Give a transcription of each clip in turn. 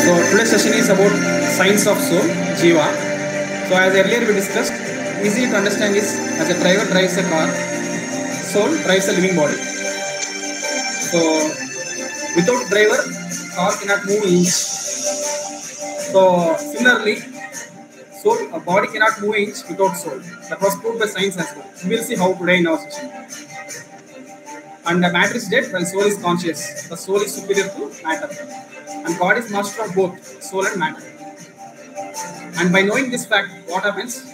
So today's session is about science of soul, Jiva. So as earlier we discussed, easy to understand is as a driver drives a car, soul drives a living body. So without driver, car cannot move inch. So similarly, soul, a body cannot move inch without soul. That was proved by science as well. We will see how today in our session. And the matter is dead while soul is conscious. The soul is superior to matter. And God is master of both soul and matter. And by knowing this fact, what happens?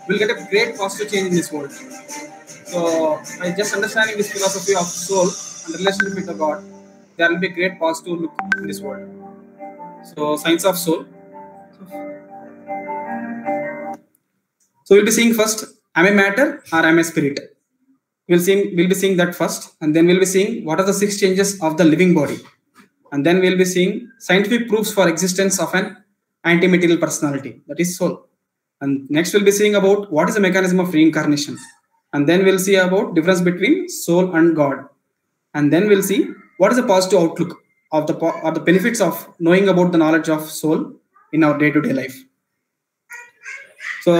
We'll get a great positive change in this world. So by just understanding this philosophy of soul and relationship with the God, there will be a great positive look in this world. So science of soul. So we'll be seeing first, am I matter or am I spirit? We'll be seeing that first, and then we'll be seeing what are the 6 changes of the living body. And then we'll be seeing scientific proofs for existence of an anti-material personality, that is soul. And next we'll be seeing about what is the mechanism of reincarnation. And then we'll see about difference between soul and God. And then we'll see what is the positive outlook of the benefits of knowing about the knowledge of soul in our day-to-day life. So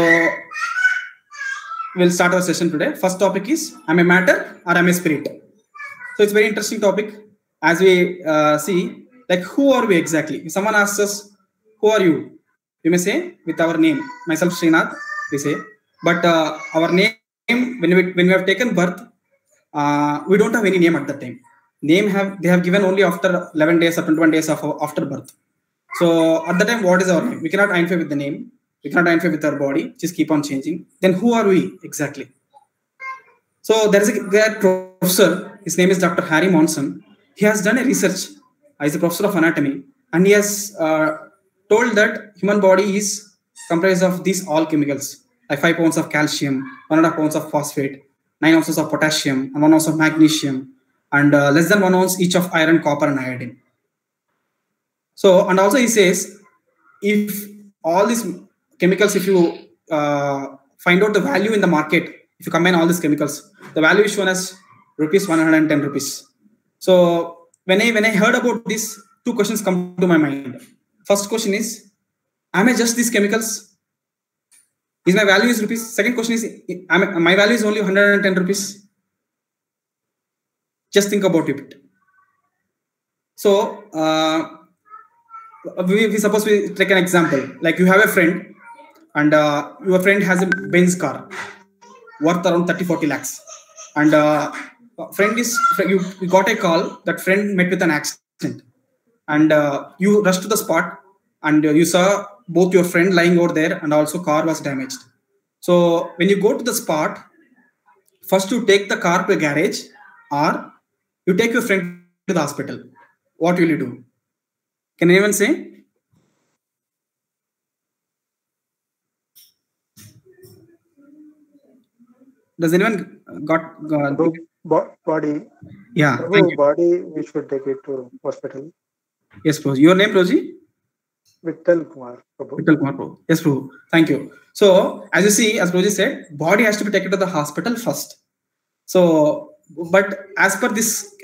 we'll start our session today. First topic is, am I matter or am I spirit? So it's a very interesting topic. As we see, like, who are we exactly? If someone asks us, who are you? We may say with our name. Myself, Srinath, we say. But our name, when we have taken birth, we don't have any name at that time. They have given only after 11 days or 21 days after birth. So at that time, what is our name? We cannot identify with the name. We cannot identify with our body. Just keep on changing. Then who are we exactly? So there is a great professor. His name is Dr. Harry Monson. He has done a research. He's a professor of anatomy, and he has told that human body is comprised of these all chemicals, like 5 pounds of calcium, 1.5 pounds of phosphate, 9 ounces of potassium, and 1 ounce of magnesium, and less than 1 ounce each of iron, copper, and iodine. So, and also he says, if all these chemicals, if you find out the value in the market, if you combine all these chemicals, the value is shown as rupees 110 rupees. So when I heard about this, 2 questions come to my mind. First question is, am I just these chemicals? Is my value is rupees? Second question is, my value is only 110 rupees. Just think about it. So we suppose we take an example. Like, you have a friend, and your friend has a Benz car worth around 30-40 lakhs, and you got a call that friend met with an accident, and you rushed to the spot, and you saw both your friend lying over there and also car was damaged. So when you go to the spot, first you take the car to a garage or you take your friend to the hospital. What will you do? Can anyone say? Does anyone got body? Yeah. Body, we should take it to hospital. Yes, Prabhu. Your name, Prabhuji? Vittal Kumar. Vittal Kumar, Prabhu. Yes, Prabhu. Thank you. So, as you see, as Prabhuji said, body has to be taken to the hospital first. So, but as per this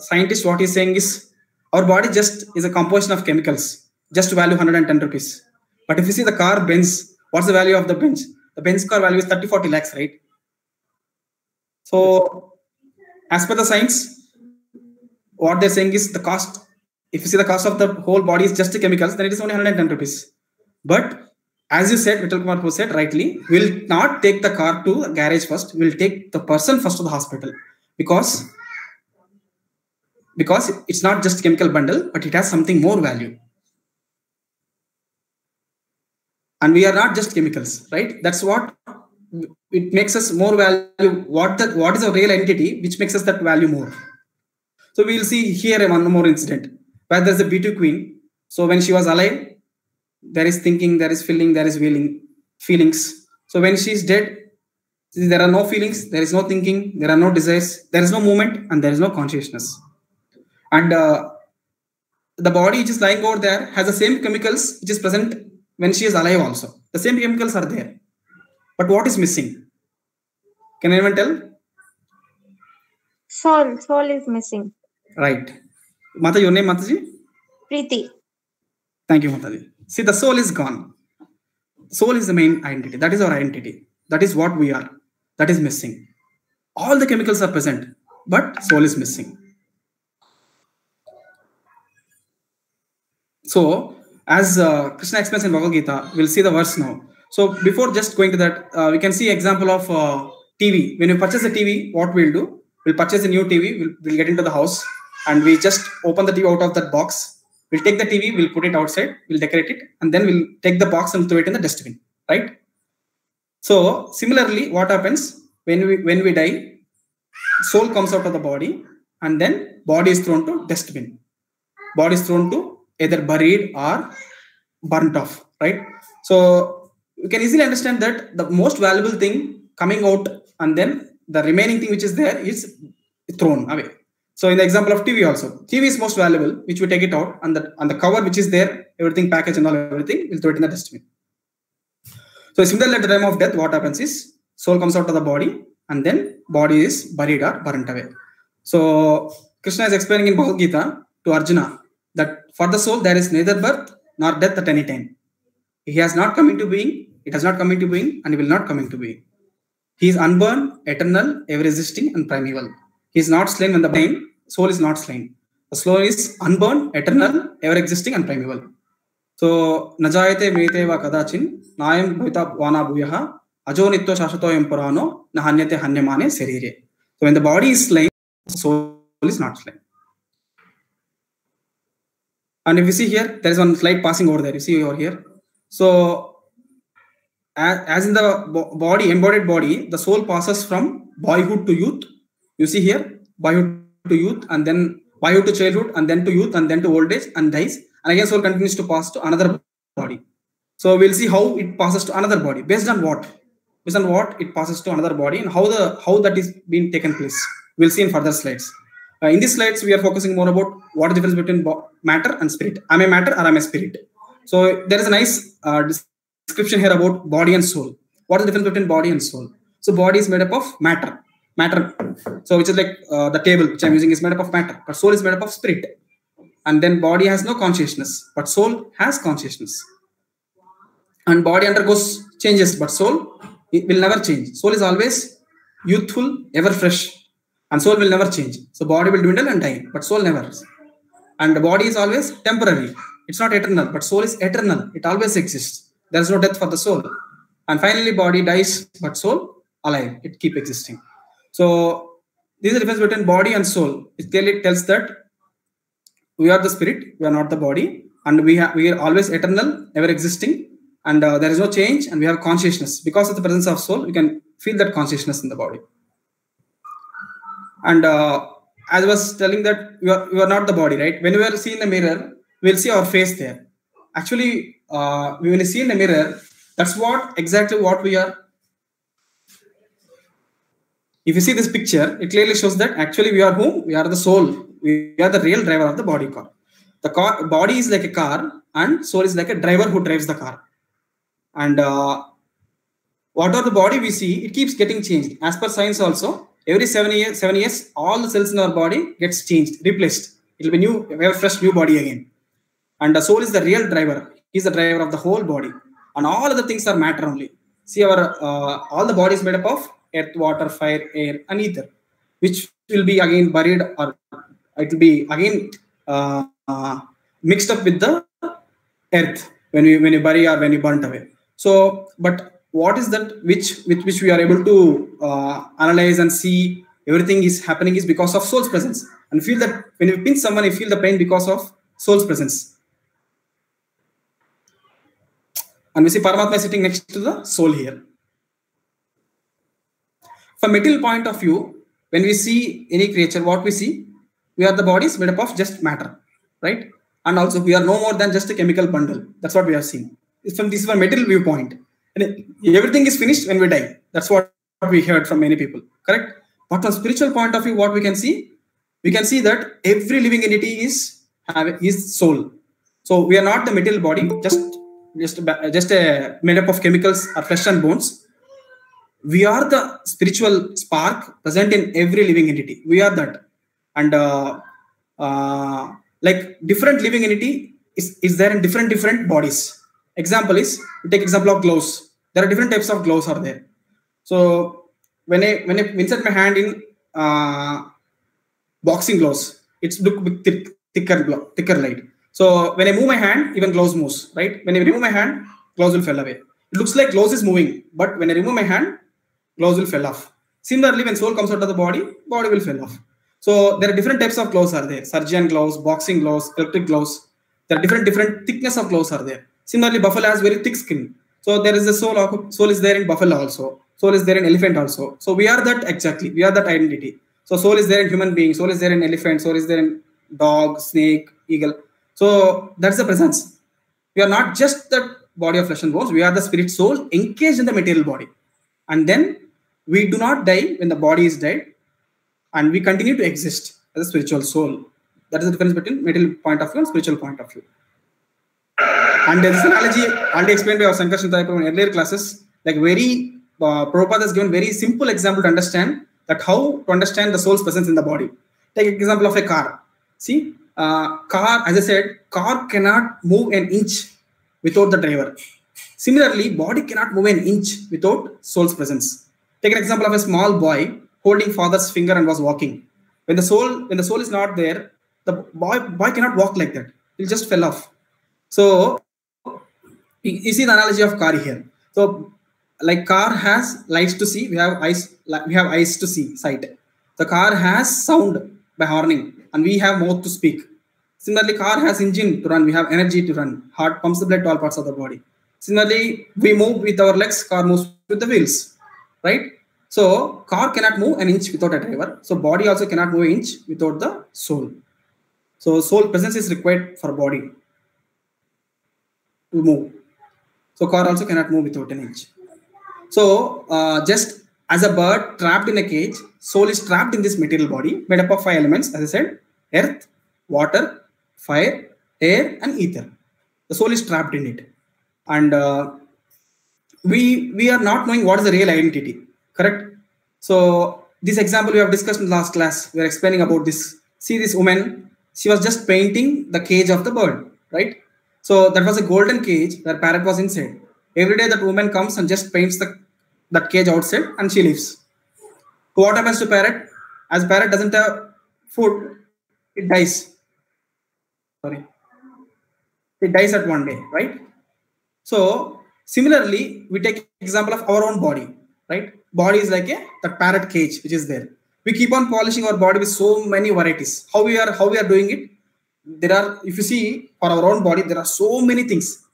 scientist, what he's saying is, our body just is a composition of chemicals, just value 110 rupees. But if you see the car Benz, what's the value of the Benz? The Benz car value is 30-40 lakhs, right? So, as per the science, what they're saying is the cost. If you see the cost of the whole body is just the chemicals, then it is only 110 rupees. But as you said, Vittal Kumar said rightly, we'll not take the car to the garage first. We'll take the person first to the hospital, because it's not just chemical bundle, but it has something more value. And we are not just chemicals, right? That's what it makes us more value. What is a real entity which makes us that value more? So we'll see here one more incident where there's a beauty queen. So when she was alive, there is thinking, there is feeling, there is feelings. So when she's dead, there are no feelings, there is no thinking, there are no desires, there is no movement, and there is no consciousness. And the body which is lying over there has the same chemicals which is present when she is alive also. The same chemicals are there. But what is missing? Can anyone tell? Soul is missing. Right. Mata, your name, Mataji? Preeti. Thank you, Mataji. See, the soul is gone. Soul is the main identity. That is our identity. That is what we are. That is missing. All the chemicals are present, but soul is missing. So, as Krishna explains in Bhagavad Gita, we'll see the verse now. So, before just going to that, we can see example of TV. When you purchase a TV, what we'll do? We'll purchase a new TV. We'll get into the house, and we just open the TV out of that box. We'll take the TV, we'll put it outside, we'll decorate it, and then we'll take the box and throw it in the dustbin, right? So similarly, what happens when we die? Soul comes out of the body, and then body is thrown to dustbin. Body is thrown to either buried or burnt off, right? So you can easily understand that the most valuable thing coming out, and then the remaining thing which is there is thrown away. So in the example of TV also, TV is most valuable, which we take it out, and the cover which is there, everything package and all everything, we'll throw it in the dustbin. So similarly, at the time of death, what happens is soul comes out of the body, and then body is buried or burnt away. So Krishna is explaining in Bhagavad Gita to Arjuna that for the soul there is neither birth nor death at any time. He has not come into being, it has not come into being, and he will not come into being. He is unborn, eternal, ever-existing, and primeval. He is not slain when the brain, soul is not slain. The soul is unborn, eternal, ever-existing, and primeval. So, najayate meteva kadachin, nayam bhavita vana bhuyaha, ajo nitto shashatoyam purano, nahanyate hanyamane serire. So, when the body is slain, the soul is not slain. And if you see here, there is one slide passing over there. You see over here. So, as in the body, embodied body, the soul passes from boyhood to youth. You see here, boyhood to youth, and then boyhood to childhood, and then to youth, and then to old age, and dies. And again, soul continues to pass to another body. So we'll see how it passes to another body. Based on what? Based on what it passes to another body, and how that is being taken place. We'll see in further slides. In these slides, we are focusing more about what is the difference between matter and spirit. Am I matter or am I spirit? So there is a nice description here about body and soul. What is the difference between body and soul? So body is made up of matter. So which is like the table which I'm using is made up of matter, but soul is made up of spirit. And then body has no consciousness, but soul has consciousness. And body undergoes changes, but soul it will never change. Soul is always youthful, ever fresh, and soul will never change. So body will dwindle and die, but soul never. And the body is always temporary. It's not eternal, but soul is eternal. It always exists. There is no death for the soul. And finally, body dies, but soul alive. It keeps existing. So this is the difference between body and soul. It clearly tells that we are the spirit, we are not the body, and we are always eternal, ever existing, and there is no change, and we have consciousness. Because of the presence of soul, we can feel that consciousness in the body. And as I was telling that you are not the body, right? When we are seeing the mirror, we'll see our face there. Actually, when you see in the mirror, that's exactly what we are. If you see this picture, it clearly shows that actually we are whom? We are the soul. We are the real driver of the body car. The body is like a car, and soul is like a driver who drives the car. And whatever the body we see, it keeps getting changed. As per science also, every 7 years, all the cells in our body gets changed, replaced. It will be new, we have a fresh new body again. And the soul is the real driver. He is the driver of the whole body. And all other things are matter only. See, our all the body is made up of earth, water, fire, air, and ether, which will be again buried, or it will be again mixed up with the earth when you bury or when you burnt away. So, but what is that which we are able to analyze and see everything is happening is because of soul's presence. And feel that when you pinch someone, you feel the pain because of soul's presence. And we see Paramatma sitting next to the soul here. From material point of view, when we see any creature, what we see, we are the bodies made up of just matter, right? And also we are no more than just a chemical bundle. That's what we are seeing. This is from material viewpoint. And everything is finished when we die. That's what we heard from many people, correct? But from spiritual point of view, what we can see that every living entity is soul. So we are not the material body, just made up of chemicals or flesh and bones. We are the spiritual spark present in every living entity. We are that. And like different living entity, is there in different bodies. Example is, we take example of gloves. There are different types of gloves are there. So when I insert my hand in boxing gloves, it's look thicker light. So when I move my hand, even gloves moves, right? When I remove my hand, gloves will fall away. It looks like gloves is moving, but when I remove my hand, gloves will fall off. Similarly, when soul comes out of the body will fall off. So there are different types of gloves are there. Surgeon gloves, boxing gloves, electric gloves. There are different thickness of gloves are there. Similarly, buffalo has very thick skin. So there is the soul is there in buffalo also. Soul is there in elephant also. So we are that exactly. We are that identity. So soul is there in human being. Soul is there in elephant. Soul is there in dog, snake, eagle. So that's the presence. We are not just that body of flesh and bones. We are the spirit soul encased in the material body. And then we do not die when the body is dead. And we continue to exist as a spiritual soul. That is the difference between material point of view and spiritual point of view. And this analogy already explained by our Sankar Shantarayapur in earlier classes. Like Prabhupada has given very simple example to understand that how to understand the soul's presence in the body. Take an example of a car. See, car, as I said, car cannot move an inch without the driver. Similarly, body cannot move an inch without soul's presence. Take an example of a small boy holding father's finger and was walking. When the soul is not there, the boy cannot walk like that. He'll just fell off. So you see the analogy of car here. So like car has lights to see, we have eyes to see, sight. The car has sound by horning, and we have mouth to speak. Similarly, car has engine to run, we have energy to run. Heart pumps the blood to all parts of the body. Similarly, we move with our legs, car moves with the wheels, right? So car cannot move an inch without a driver. So body also cannot move an inch without the soul. So soul presence is required for body to move. So car also cannot move without an inch. So just as a bird trapped in a cage, soul is trapped in this material body made up of 5 elements, as I said: earth, water, fire, air, and ether. The soul is trapped in it. And we are not knowing what is the real identity. Correct? So this example we have discussed in last class. We are explaining about this. See this woman, she was just painting the cage of the bird, right? So that was a golden cage where parrot was inside. Every day that woman comes and just paints that cage outside and she leaves. So what happens to parrot? As parrot doesn't have food, it dies. Sorry. It dies at one day, right? So similarly, we take example of our own body, right? Body is like that parrot cage which is there. We keep on polishing our body with so many varieties. How we are doing it? There are, if you see for our own body, there are so many things.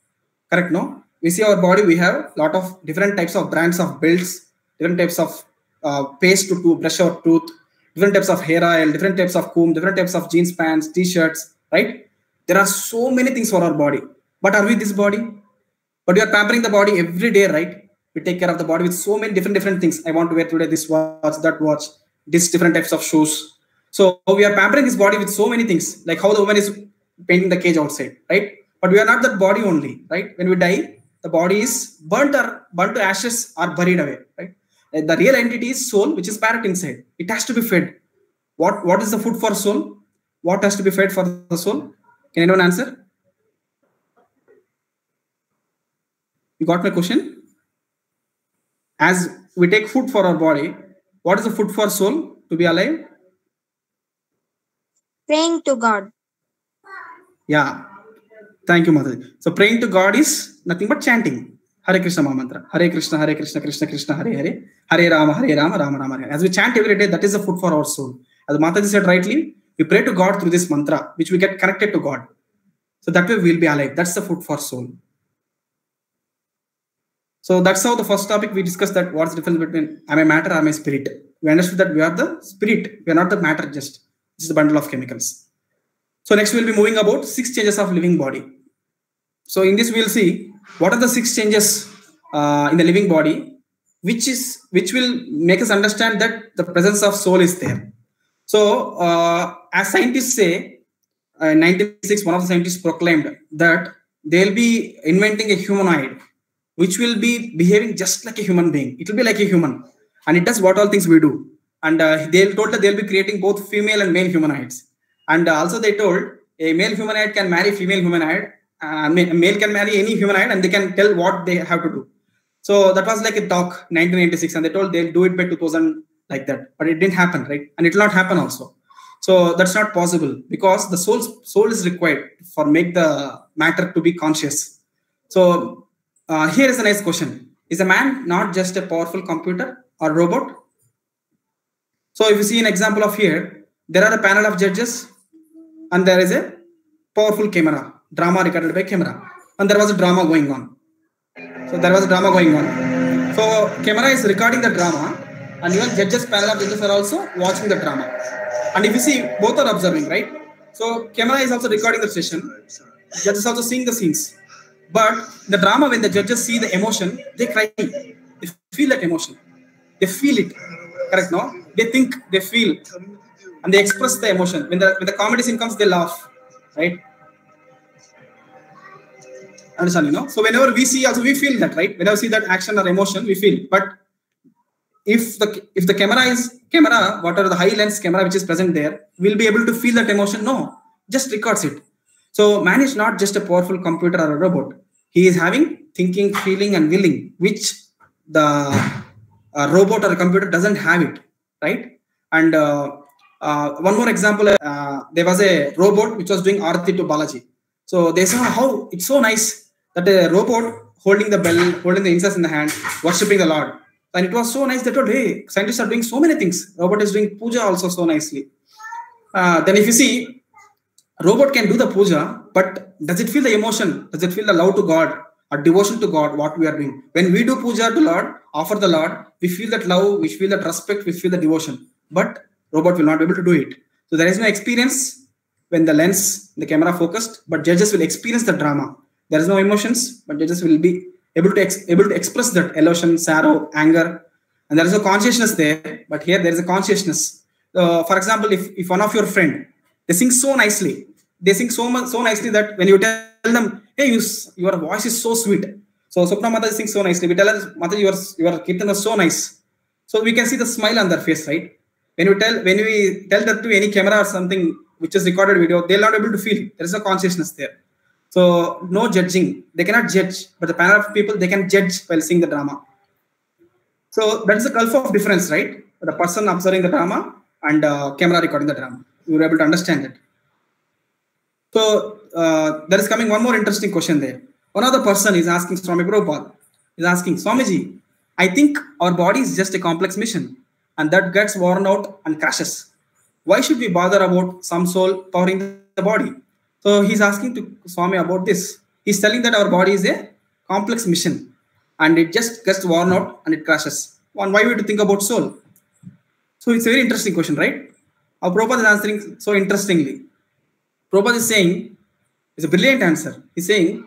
Correct? No? We see our body, we have a lot of different types of brands of belts, different types of paste to brush our tooth, different types of hair oil, different types of comb, different types of jeans pants, t-shirts, right? There are so many things for our body. But are we this body? But we are pampering the body every day, right? We take care of the body with so many different things. I want to wear today this watch, that watch, this different types of shoes. So we are pampering this body with so many things, like how the woman is painting the cage outside, right? But we are not that body only, right? When we die, the body is burnt to ashes or buried away, right? The real entity is soul, which is parrot inside. It has to be fed. What is the food for soul? What has to be fed for the soul? Can anyone answer? You got my question? As we take food for our body, what is the food for soul to be alive? Praying to God. Yeah. Thank you, Mother. So praying to God is nothing but chanting. Hare Krishna Mantra. Hare Krishna, Krishna Krishna, Hare Hare. Hare Rama, Rama Rama, Hare. As we chant every day, that is the food for our soul. As Mataji said rightly, we pray to God through this mantra, which we get connected to God. So that way we'll be alive. That's the food for soul. So that's how the first topic we discussed, that what's the difference between am I matter or am I spirit. We understood that we are the spirit. We are not the matter just. It's a bundle of chemicals. So next we'll be moving about 6 changes of living body. So in this we'll see what are the 6 changes in the living body, which will make us understand that the presence of soul is there. So as scientists say, in 1996, one of the scientists proclaimed that they'll be inventing a humanoid which will be behaving just like a human being. It will be like a human, and it does what all things we do. And they told that they'll be creating both female and male humanoids. And also they told a male humanoid can marry female humanoid, male can marry any humanoid, and they can tell what they have to do. So that was like a talk 1996, and they told they'll do it by 2000 like that, but it didn't happen, right? And it will not happen also. So that's not possible because the soul is required for make the matter to be conscious. So here is a nice question: is a man not just a powerful computer or robot? So if you see an example of here, there are a panel of judges, and there is a powerful camera, drama recorded by camera, and there was a drama going on. So there was a drama going on. So camera is recording the drama, and even judges, panel of judges are also watching the drama. And if you see, both are observing, right? So camera is also recording the session. Judges also seeing the scenes. But the drama, when the judges see the emotion, they cry. They feel that emotion. They feel it. Correct? No? They think, they feel, and they express the emotion. When the comedy scene comes, they laugh, right? Understand, you know? So whenever we see, also we feel that, right? Whenever we see that action or emotion, we feel. But if the camera, whatever the high lens camera which is present there, will be able to feel that emotion? No, just records it. So man is not just a powerful computer or a robot. He is having thinking, feeling, and willing, which the robot or a computer doesn't have it, right? And one more example, there was a robot which was doing Aarti to Balaji. So they saw how it's so nice that a robot holding the bell, holding the incense in the hand, worshipping the Lord. And it was so nice. They told, hey, scientists are doing so many things. Robot is doing puja also so nicely. Then if you see, robot can do the puja, but does it feel the emotion? Does it feel the love to God or devotion to God, what we are doing? When we do puja to Lord, offer the Lord, we feel that love, we feel that respect, we feel the devotion. But robot will not be able to do it. So there is no experience when the lens, the camera focused, but judges will experience the drama. There is no emotions, but judges will be able to express that emotion, sorrow, anger, and there is no consciousness there. But here there is a consciousness. For example, if one of your friend, they sing so nicely, they sing so nicely that when you tell them, hey, your voice is so sweet. So Swapna Mata sings so nicely. We tell her, Mata, your kirtan is so nice. So we can see the smile on their face, right? When we tell that to any camera or something which is recorded video, they'll not be able to feel. There is no consciousness there. So no judging. They cannot judge, but the panel of people, they can judge while seeing the drama. So that is the gulf of difference, right? The person observing the drama and camera recording the drama. You were able to understand it. So there is coming one more interesting question there. One other person is asking Swami Prabhupada, is asking, Swamiji, I think our body is just a complex mission and that gets worn out and crashes. Why should we bother about some soul powering the body? So he's asking to Swami about this. He's telling that our body is a complex mission and it just gets worn out and it crashes. And why would you think about soul? So it's a very interesting question, right? Our Prabhupada is answering so interestingly. Prabhupada is saying, it's a brilliant answer. He's saying,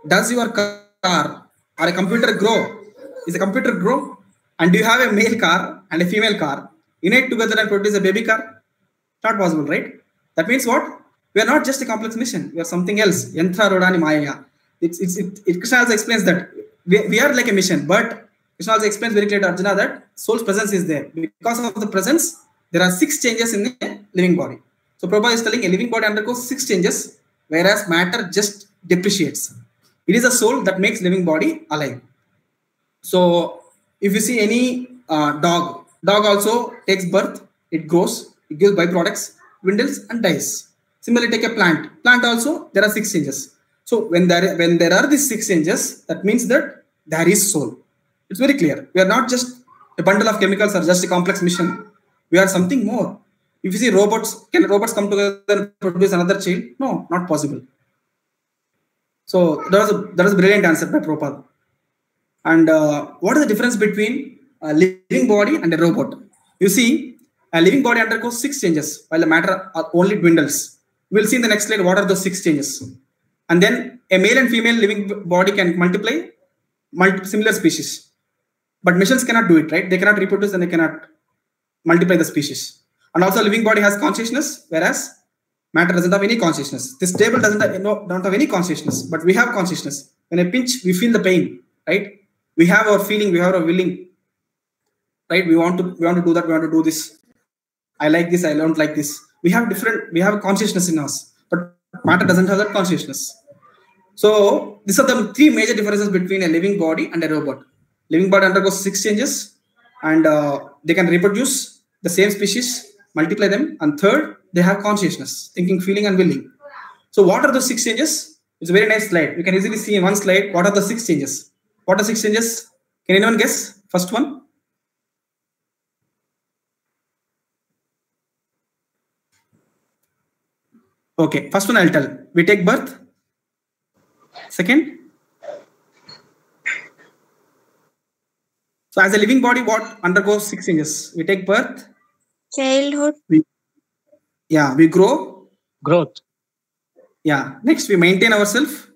does your car or a computer grow? Is a computer grow? And do you have a male car and a female car? Unite together and produce a baby car? Not possible, right? That means what? We are not just a complex mission. We are something else. Yantra Rodani Maya. Krishna also explains that we are like a mission, but Krishna also explains very clearly to Arjuna that soul's presence is there. Because of the presence, there are 6 changes in the living body. So Prabhupada is telling a living body undergoes 6 changes, whereas matter just depreciates. It is a soul that makes living body alive. So if you see any dog also takes birth, it grows, it gives byproducts, dwindles and dies. Similarly, take a plant. Plant also, there are 6 changes. So when there are these 6 changes, that means that there is soul. It's very clear. We are not just a bundle of chemicals or just a complex mission. We are something more. If you see robots, can robots come together and produce another child? No, not possible. So that was a brilliant answer by Prabhupada. And what is the difference between a living body and a robot? You see, a living body undergoes 6 changes, while the matter only dwindles. We'll see in the next slide what are those 6 changes. And then a male and female living body can multiply similar species. But machines cannot do it, right? They cannot reproduce and they cannot multiply the species. And also living body has consciousness, whereas matter doesn't have any consciousness. This table don't have any consciousness, but we have consciousness. When I pinch, we feel the pain, right? We have our feeling, we have our willing, right? We want to do that, we want to do this. I like this, I don't like this. We have consciousness in us. but matter doesn't have that consciousness. So these are the three major differences between a living body and a robot. Living body undergoes 6 changes, and they can reproduce the same species, multiply them, and third, they have consciousness, thinking, feeling, and willing. So what are the 6 changes? It's a very nice slide. You can easily see in one slide what are the 6 changes. What are 6 changes? Can anyone guess? First one. Okay, first one I'll tell. We take birth. Second. So as a living body, what undergoes 6 changes? We take birth. Childhood. We grow. Growth. Yeah. Next, we maintain ourselves.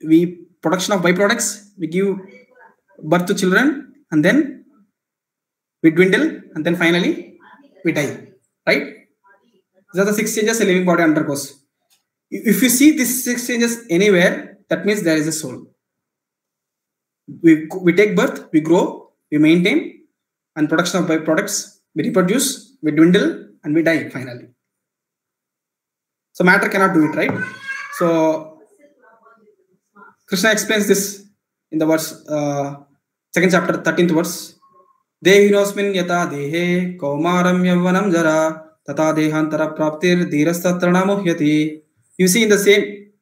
We production of byproducts. We give birth to children, and then we dwindle, and then finally we die. Right? These are the 6 changes a living body undergoes. If you see these 6 changes anywhere, that means there is a soul. We take birth, we grow, we maintain, and production of byproducts. We reproduce, we dwindle, and we die finally. So matter cannot do it, right? So Krishna explains this in the verse, 2nd chapter, 13th verse. Dehinosmin yata dehe kaumaram yavvanam jara tata dehantara praptir dhirastatana muhyati. You see in the same,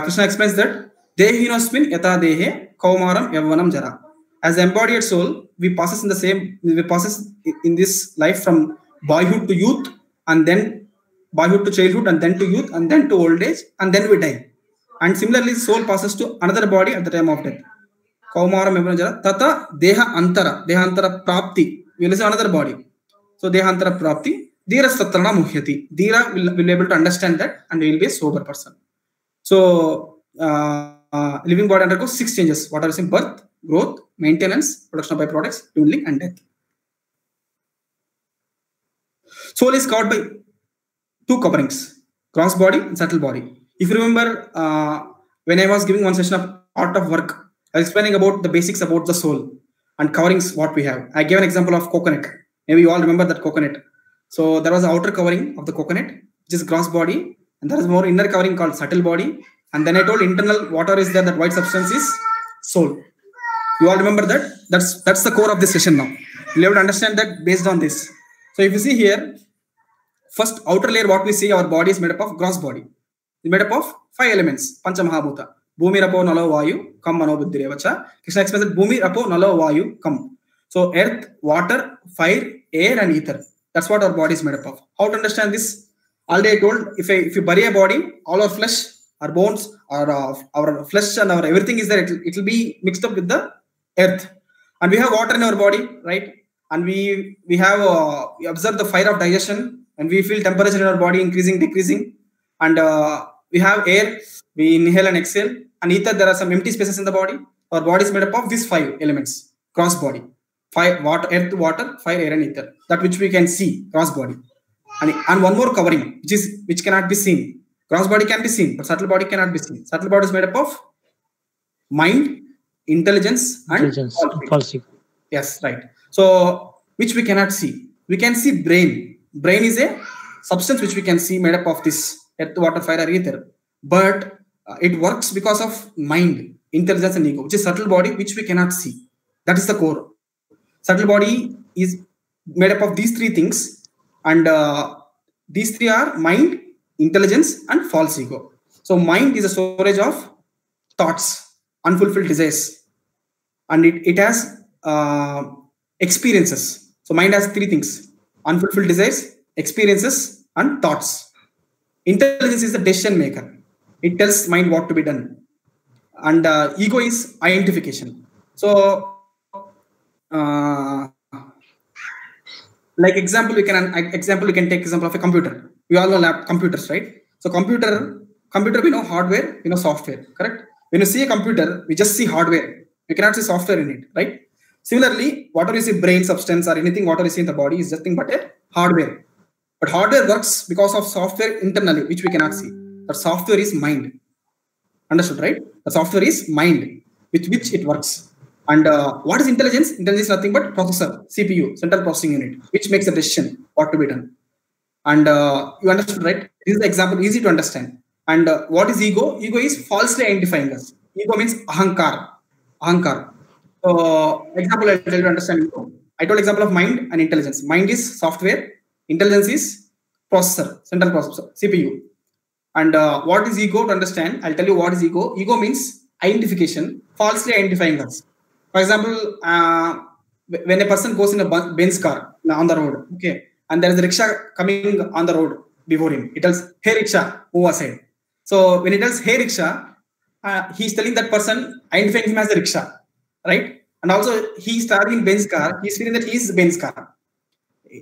Krishna explains that Dehinosmin yata dehe kaumaram yavvanam jara. As the embodied soul, we process in this life from boyhood to youth, and then boyhood to childhood, and then to youth, and then to old age, and then we die. And similarly, soul passes to another body at the time of death. Kaumaram yavvanam jara tata deha antara prapti. We will see another body. So deha antara prapti dhira satrana muhyati. Dhira will be able to understand that, and will be a sober person. So living body undergoes 6 changes. What are the birth, growth, maintenance, production of byproducts, dwindling, and death. Soul is covered by 2 coverings: gross body and subtle body. If you remember, when I was giving one session of art of work, I was explaining about the basics about the soul and coverings what we have. I gave an example of coconut. Maybe you all remember that coconut. So there was an outer covering of the coconut, which is gross body, and there is more inner covering called subtle body. And then I told internal water is there, that white substance is soul. You all remember that? That's the core of this session now. You'll be able to understand that based on this. So if you see here, first outer layer, what we see, our body is made up of gross body. It's made up of 5 elements. Pancha Mahabhuta. Bhumi Rapo Nalo Vayu Kam Mano Buddhi Revacha. Krishna explains that Bhumi Rapo Nalo Vayu Kam. So earth, water, fire, air, and ether. That's what our body is made up of. How to understand this? Already I told, if you bury a body, all our flesh, our bones, our flesh and our everything is there. It will be mixed up with the earth. And we have water in our body, right? And we have we observe the fire of digestion, and we feel temperature in our body increasing, decreasing. And we have air, we inhale and exhale. And ether, there are some empty spaces in the body. Our body is made up of these 5 elements, cross body. Fire, water, earth, water, fire, air, and ether. That which we can see, cross body. And one more covering, which cannot be seen. Cross body can be seen, but subtle body cannot be seen. Subtle body is made up of mind, intelligence, and false ego. Yes, right. So which we cannot see. We can see brain. Brain is a substance which we can see made up of this earth, water, fire, or ether. But it works because of mind, intelligence, and ego, which is subtle body, which we cannot see. That is the core. Subtle body is made up of these 3 things, and these 3 are mind, intelligence, and false ego. So mind is a storage of thoughts, unfulfilled desires, and it has experiences. So mind has 3 things: unfulfilled desires, experiences, and thoughts. Intelligence is the decision maker. It tells mind what to be done. And ego is identification. So like example, we can take example of a computer. We all know computers, right? So computer, we know hardware, we know software, correct? When you see a computer, we just see hardware. We cannot see software in it, right? Similarly, whatever you see, brain, substance, or anything, whatever you see in the body is nothing but a hardware. But hardware works because of software internally, which we cannot see. That software is mind. Understood, right? The software is mind, with which it works. And what is intelligence? Intelligence is nothing but processor, CPU, central processing unit, which makes a decision what to be done. And you understood, right? This is the example, easy to understand. And what is ego? Ego is falsely identifying us. Ego means ahankar. Ahankar. So example, I'll tell you to understand ego. I told example of mind and intelligence. Mind is software, intelligence is processor, central processor, CPU. And what is ego? To understand, I'll tell you what is ego. Ego means identification, falsely identifying us. For example, when a person goes in a Benz car on the road, okay, and there is a rickshaw coming on the road before him, it tells, "Hey rickshaw, move aside." So when it tells, "Hey rickshaw," he's telling that person, identifying him as a rickshaw, right? And also he's traveling Benz car, he's feeling that he is Benz car.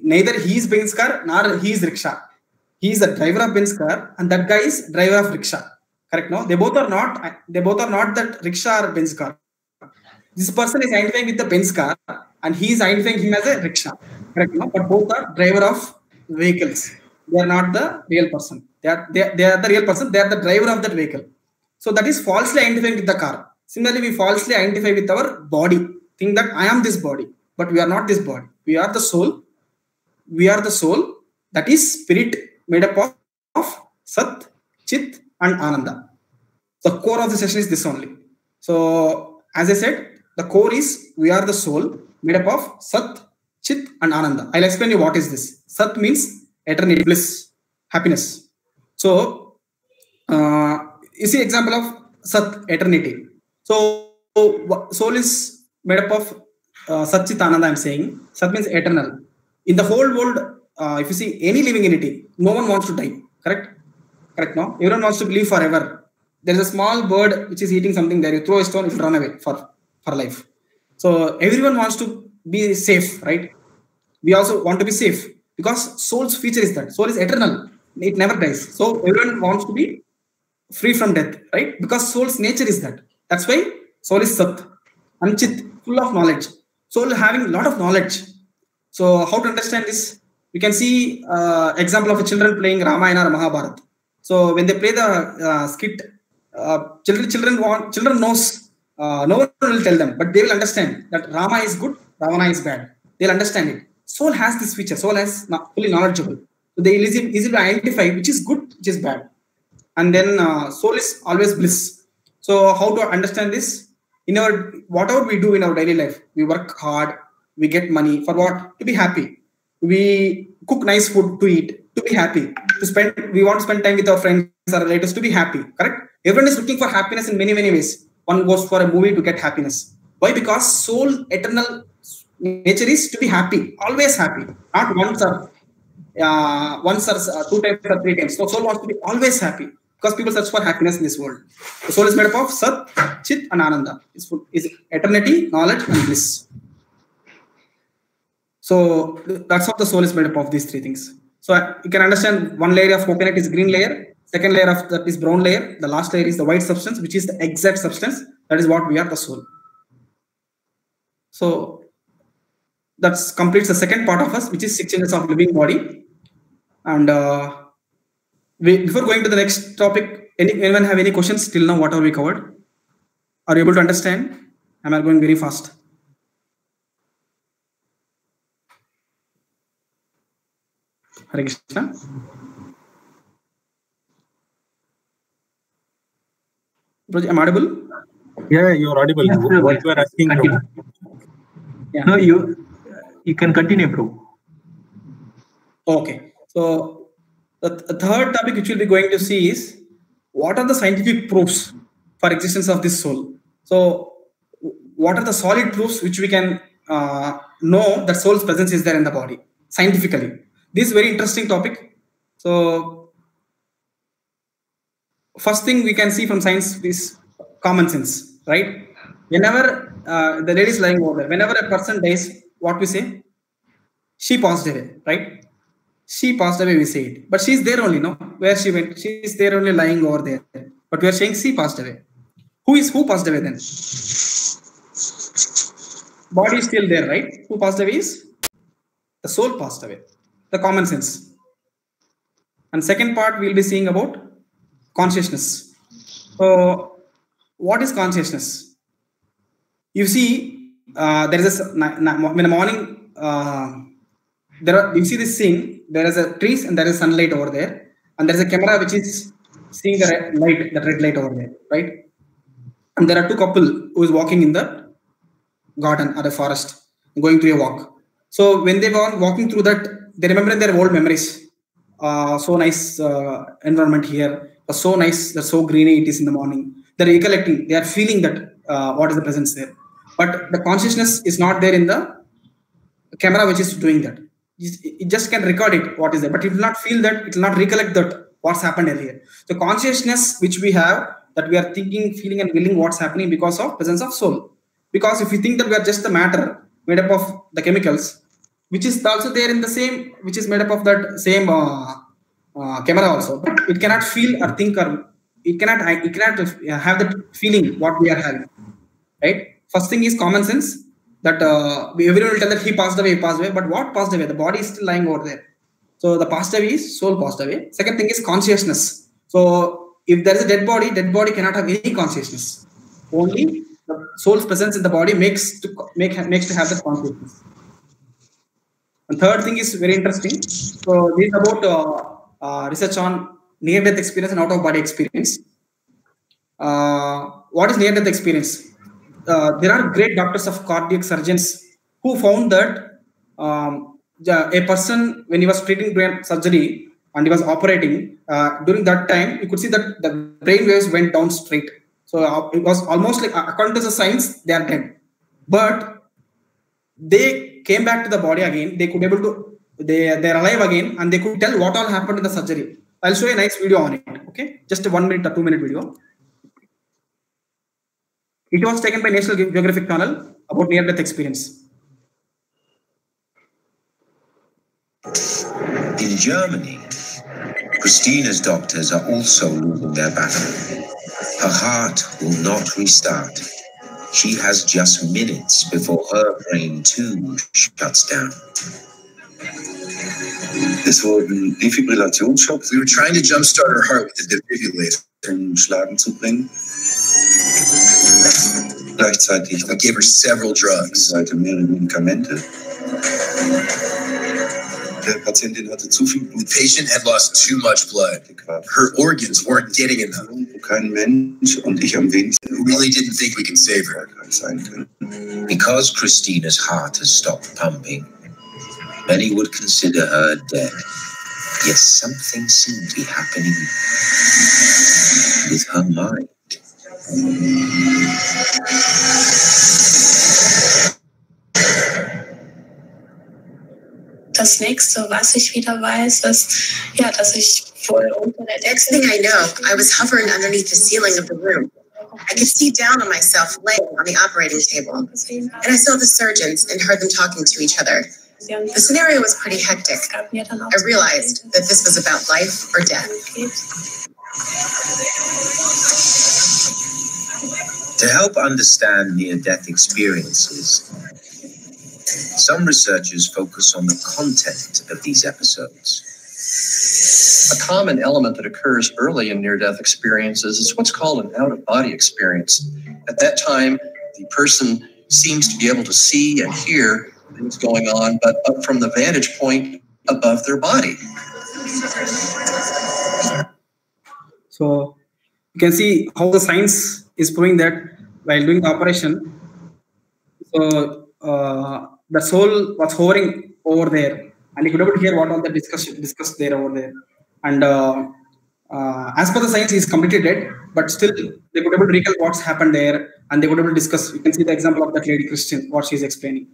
Neither he is Benz car nor he is rickshaw. He is the driver of Benz car, and that guy is driver of rickshaw. Correct? No, they both are not. They both are not that rickshaw or Benz car. This person is identifying with the Benz car, and he is identifying him as a rickshaw. Correct? No, but both are driver of vehicles. They are not the real person. They are the real person. They are the driver of that vehicle. So that is falsely identifying with the car. Similarly, we falsely identify with our body. Think that I am this body, but we are not this body. We are the soul. We are the soul. That is spirit made up of Sat, Chit, and Ananda. The core of the session is this only. So, as I said, the core is we are the soul made up of Sat, Chit, and Ananda. I'll explain you what is this. Sat means eternity, bliss, happiness. So, you see example of Sat, eternity. So, soul is made up of Sat, Chit, Ananda. I'm saying Sat means eternal. In the whole world, if you see any living entity, no one wants to die. Correct? Correct, no? Everyone wants to live forever. There is a small bird which is eating something there. You throw a stone, it will run away for life. So everyone wants to be safe, right? We also want to be safe because soul's feature is that. Soul is eternal. It never dies. So everyone wants to be free from death, right? Because soul's nature is that. That's why soul is Sat and Chit, full of knowledge. Soul having a lot of knowledge. So how to understand this? We can see example of a children playing Ramayana or Mahabharata. So when they play the skit, children knows, no one will tell them, but they will understand that Rama is good, Ravana is bad. They'll understand it. Soul has this feature. Soul is fully knowledgeable. So they easy to identify which is good, which is bad. And then soul is always bliss. So how to understand this? In our whatever we do in our daily life, we work hard, we get money for what? To be happy. We cook nice food to eat, to be happy. We want to spend time with our friends or relatives to be happy. Correct? Everyone is looking for happiness in many, many ways. One goes for a movie to get happiness. Why? Because soul eternal nature is to be happy, always happy, not once or 2 times or 3 times. So soul wants to be always happy because people search for happiness in this world. The soul is made up of Sat, Chit, and Ananda. Is eternity, knowledge, and bliss. So that's how the soul is made up of these 3 things. So you can understand one layer of coconut is green layer, second layer of that is brown layer, the last layer is the white substance, which is the exact substance. That is what we are, the soul. So that completes the second part of us, which is 6 changes of living body. And before going to the next topic, anyone have any questions till now? What have we covered? Are you able to understand? Am I going very fast? Hare Krishna. Am I audible? Yeah, you're audible. Yes, sir. What you are asking, bro? Yeah. No, you can continue, bro. Okay. So the third topic which we'll be going to see is what are the scientific proofs for existence of this soul. So what are the solid proofs which we can know that soul's presence is there in the body scientifically? This is a very interesting topic. So first thing we can see from science is common sense, right? Whenever the lady is lying over there, whenever a person dies, what we say? She passed away, right? She passed away, we say it. But she's there only, no? Where she went, she's there only lying over there. But we are saying she passed away. Who passed away then? Body is still there, right? Who passed away is? The soul passed away. The common sense. And second part we'll be seeing about consciousness. So what is consciousness? You see, there is in the morning, you see this scene. there is a trees and there is sunlight over there, and there is a camera which is seeing the red light over there, right? And there are two couple who is walking in the garden or a forest, going through a walk. So when they were walking through that, they remember their old memories. So nice environment here. So nice. That's so greeny it is in the morning. They're recollecting. They are feeling that what is the presence there. But the consciousness is not there in the camera which is doing that. It just can record it what is there, but it will not feel that. It will not recollect that what's happened earlier. The consciousness which we have, that we are thinking, feeling, and willing what's happening because of presence of soul. Because if we think that we are just the matter made up of the chemicals, which is also there in the same, which is made up of that same camera also, but it cannot feel or think, or it cannot have that feeling what we are having, right? First thing is common sense, that everyone will tell that he passed away, but what passed away? The body is still lying over there. So the passed away is soul passed away. Second thing is consciousness. So if there is a dead body cannot have any consciousness. Only the soul's presence in the body makes to have that consciousness. And third thing is very interesting. So this is about research on near-death experience and out-of-body experience. What is near-death experience? There are great doctors of cardiac surgeons who found that a person, when he was treating brain surgery and he was operating, during that time, you could see that the brain waves went down straight. So it was almost like, according to the science, they are dead. But they came back to the body again. They could able to, they're alive again, and they could tell what all happened in the surgery. I'll show you a nice video on it. Okay, just a 1 minute or 2 minute video. It was taken by National Geographic Channel about near-death experience. In Germany, Christina's doctors are also losing their battle. Her heart will not restart. She has just minutes before her brain too shuts down. Es wurden Defibrillationsschocks. We were trying to jumpstart her heart with the defibrillator. Zum Schlagen zu bringen. Gleichzeitig We gave her several drugs. Seite mehrere Medikamente. Der Patientin hatte zu viel Blut. The patient had lost too much blood. Her organs weren't getting enough. Kein Mensch und ich am wenigsten. We really didn't think we could save her. Sein können. Because Christina's heart has stopped pumping, many would consider her dead. Yet something seemed to be happening with her mind. Das nächste, was ich wieder weiß, ist, ja, dass ich wohl unter der Next thing I know, I was hovering underneath the ceiling of the room. I could see down on myself laying on the operating table, and I saw the surgeons and heard them talking to each other. The scenario was pretty hectic. I realized that this was about life or death. To help understand near-death experiences, some researchers focus on the content of these episodes. A common element that occurs early in near-death experiences is what's called an out-of-body experience. At that time, the person seems to be able to see and hear things going on, but up from the vantage point above their body. So you can see how the science is proving that while doing the operation, so the soul was hovering over there, and you could able to hear what all the discussed there over there. And as per the science, he is completely dead, but still they could able to recall what's happened there, and they could able to discuss. You can see the example of that lady Christian, what she is explaining.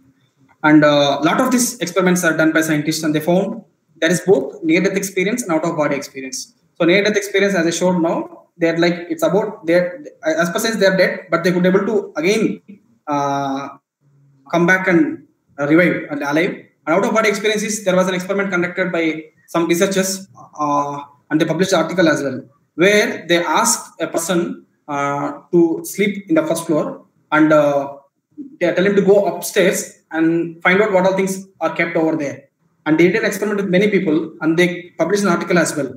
And a lot of these experiments are done by scientists, and they found there is both near-death experience and out-of-body experience. So near-death experience, as I showed now, they're like, it's about as per science they're dead, but they could able to again come back and revive and alive. And out-of-body experiences, there was an experiment conducted by some researchers, and they published an article as well, where they asked a person to sleep in the first floor, and they tell him to go upstairs and find out what all things are kept over there. And they did an experiment with many people, and they published an article as well.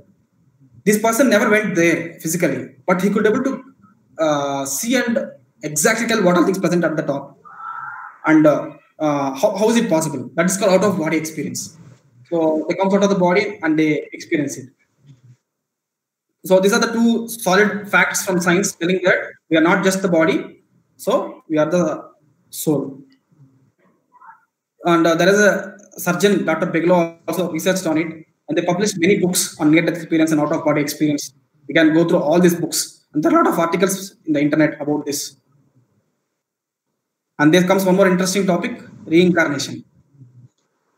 This person never went there physically, but he could be able to see and exactly tell what all things present at the top. And how is it possible? That is called out-of-body experience. So they come out of the body and they experience it. So these are the two solid facts from science telling that we are not just the body, so we are the soul. And there is a surgeon, Dr. Bigelow, also researched on it, and they published many books on near-death experience and out-of-body experience. You can go through all these books, and there are a lot of articles in the internet about this. And there comes one more interesting topic: reincarnation.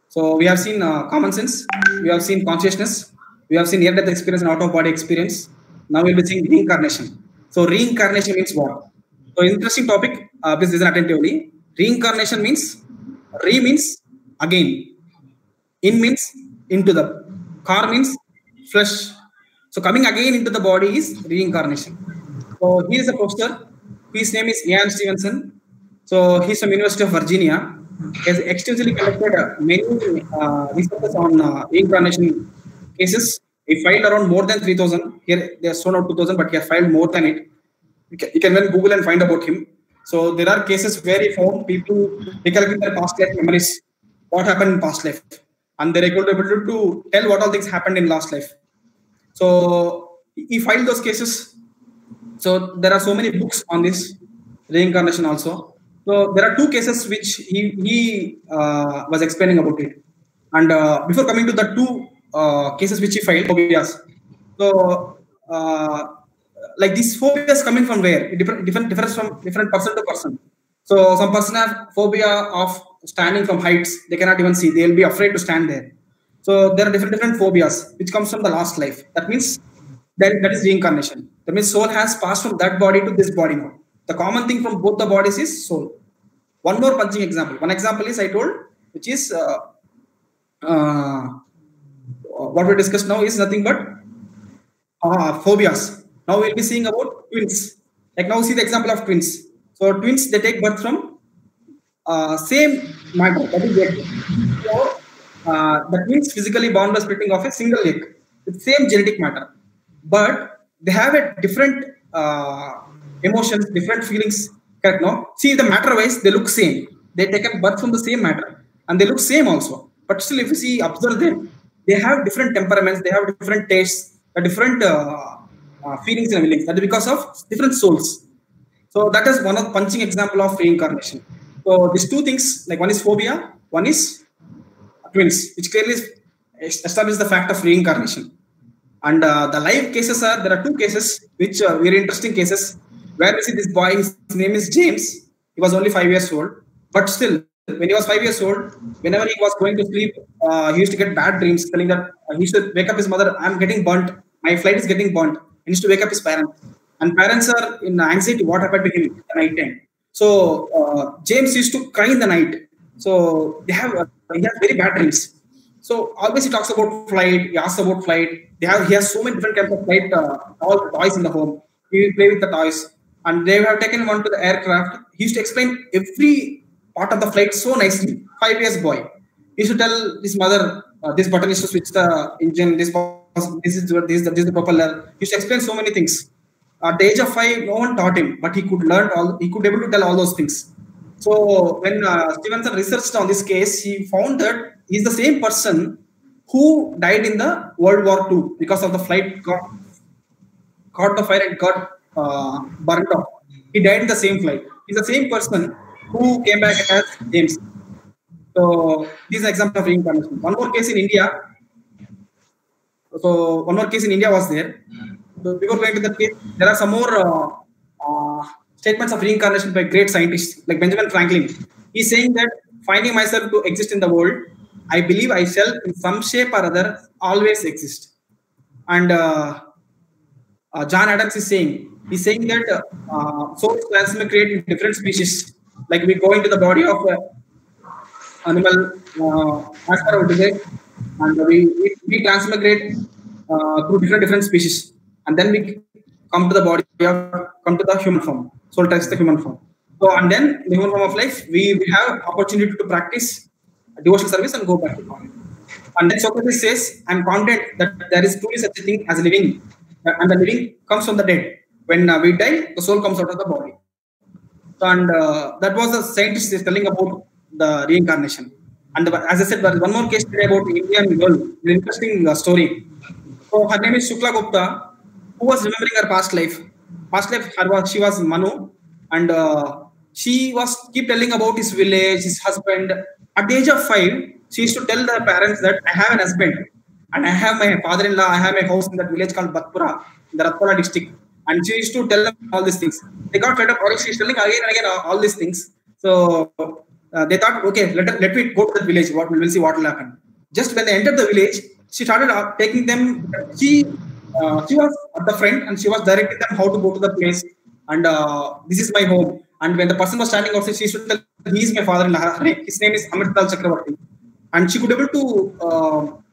So we have seen common sense, we have seen consciousness, we have seen near-death experience and out-of-body experience. Now we'll be seeing reincarnation. So reincarnation means what? So interesting topic. Please listen attentively. Reincarnation means re means again, in means into the, car means flesh. So coming again into the body is reincarnation. So he is a professor. His name is Ian Stevenson. So he's from University of Virginia. He has extensively conducted many researches on reincarnation cases. He filed around more than 3,000. Here they are shown out 2,000, but he has filed more than it. You can then Google and find about him. So there are cases where he found people recollecting their past life memories, what happened in past life, and they're able to tell what all things happened in last life. So he filed those cases. So there are so many books on this reincarnation also. So there are two cases which he was explaining about it. And before coming to the two cases which he filed, phobias. So like these phobias coming from where? It differs from different person to person. So some person have phobia of standing from heights. They cannot even see. They will be afraid to stand there. So there are different phobias which comes from the last life. That means that is reincarnation. That means soul has passed from that body to this body now. The common thing from both the bodies is soul. One more punching example. One example is I told, which is what we discussed now is nothing but phobias. Now we'll be seeing about twins. Like now see the example of twins. So twins, they take birth from same matter. That is egg. So the twins physically born by splitting of a single egg with same genetic matter, but they have a different emotions, different feelings. Correct? No. See the matter wise, they look same. They taken birth from the same matter, and they look same also. But still, if you see, observe them, they have different temperaments. They have different tastes, different feelings and feelings. That is because of different souls. So that is one of the punching example of reincarnation. So these two things, like one is phobia, one is twins, which clearly establish the fact of reincarnation. And the live cases are, there are two cases which are very interesting cases where we see this boy, his name is James. He was only 5 years old, but still when he was 5 years old, whenever he was going to sleep, he used to get bad dreams telling that he used to wake up his mother, I'm getting burnt, my flight is getting burnt. He used to wake up his parents, and parents are in anxiety what happened to him at night time. So James used to cry in the night. So he has very bad dreams. So always he talks about flight, he asks about flight. He has so many different kinds of flight, all the toys in the home. He will play with the toys. And they have taken one to the aircraft. He used to explain every part of the flight so nicely. 5 years boy. He used to tell his mother, this button is to switch the engine, this is the propeller. He used to explain so many things. At the age of 5, no one taught him, but he could be able to tell all those things. So when Stevenson researched on this case, he found that he's the same person who died in the World War II because of the flight caught the fire and got burnt off. He died in the same flight. He's the same person who came back as James. So this is an example of reincarnation. One more case in India. So one more case in India was there. So before going to the case, there are some more statements of reincarnation by great scientists like Benjamin Franklin. He's saying that finding myself to exist in the world, I believe I shall in some shape or other always exist. And John Adams is saying, he's saying that souls transmigrate in different species. Like we go into the body of animal as per our desire, and we transmigrate through different species, and then we come to the body, come to the human form. Soul touches the human form. So, and then in the human form of life, we have opportunity to practice devotional service and go back to God. And then Socrates says, I'm confident that there is truly such a thing as living, and the living comes from the dead. When we die, the soul comes out of the body. And that was the scientist telling about the reincarnation. And as I said, there is one more case today about the Indian girl. An interesting story. So her name is Shukla Gupta, who was remembering her past life. She was Manu, and she was keep telling about his village, his husband. At the age of 5, she used to tell the parents that I have an husband, and I have my father-in-law. I have my house in that village called Batpura, in the Ratpura district. And she used to tell them all these things. They got fed up. She's telling again and again all these things. So they thought, okay, let me go to the village. We'll see what will happen. Just when they entered the village, she started taking them. She was at the front and she was directing them how to go to the place. And this is my home. And when the person was standing outside, she should tell, he is my father-in-law. His name is Amrital Chakravarti. And she could be able to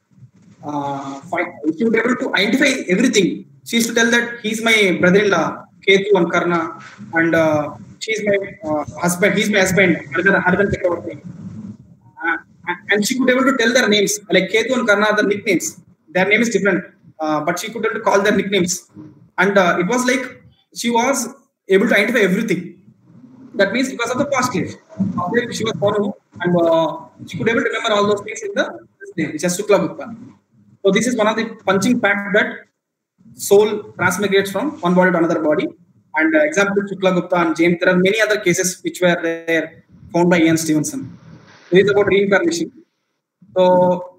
she would be able to identify everything. She used to tell that he's my brother-in-law, Ketu and Karna, and she's my husband. He's my husband, Hardan Chakravarti. And she could be able to tell their names, like Ketu and Karna are the nicknames. Their name is different, but she could be able to call their nicknames. And it was like she was able to identify everything. That means because of the past life. She was Manu, and she could be able to remember all those things in this name, which is Shukla Gupta. So this is one of the punching facts that soul transmigrates from one body to another body. And example, Shukla Gupta and James. There are many other cases which were there found by Ian Stevenson. This is about reincarnation. So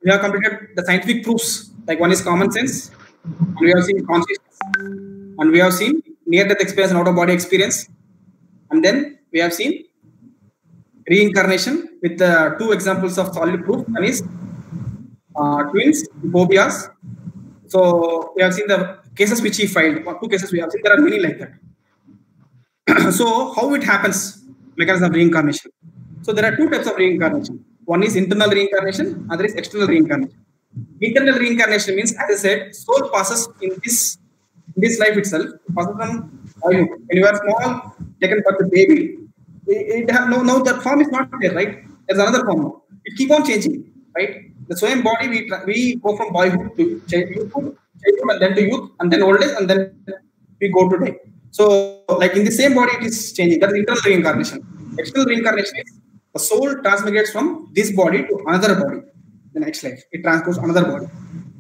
we have completed the scientific proofs. Like one is common sense, and we have seen consciousness, and we have seen near-death experience and out-of-body experience, and then we have seen reincarnation with the 2 examples of solid proof. One is twins, phobias. So we have seen the cases which he filed. 2 cases we have seen. There are many like that. So how it happens? Mechanism of reincarnation. So there are 2 types of reincarnation. One is internal reincarnation, other is external reincarnation. Internal reincarnation means, as I said, soul passes in this life itself. Passes from when you are small, taken for the baby. It have no that form is not there, right? There's another form. It keep on changing, right? The same body we go from boyhood to childhood, and then to youth, and then old age, and then we go to death. So, like in the same body, it is changing. That is internal reincarnation. External reincarnation is the soul transmigrates from this body to another body. The next life, it transfers another body.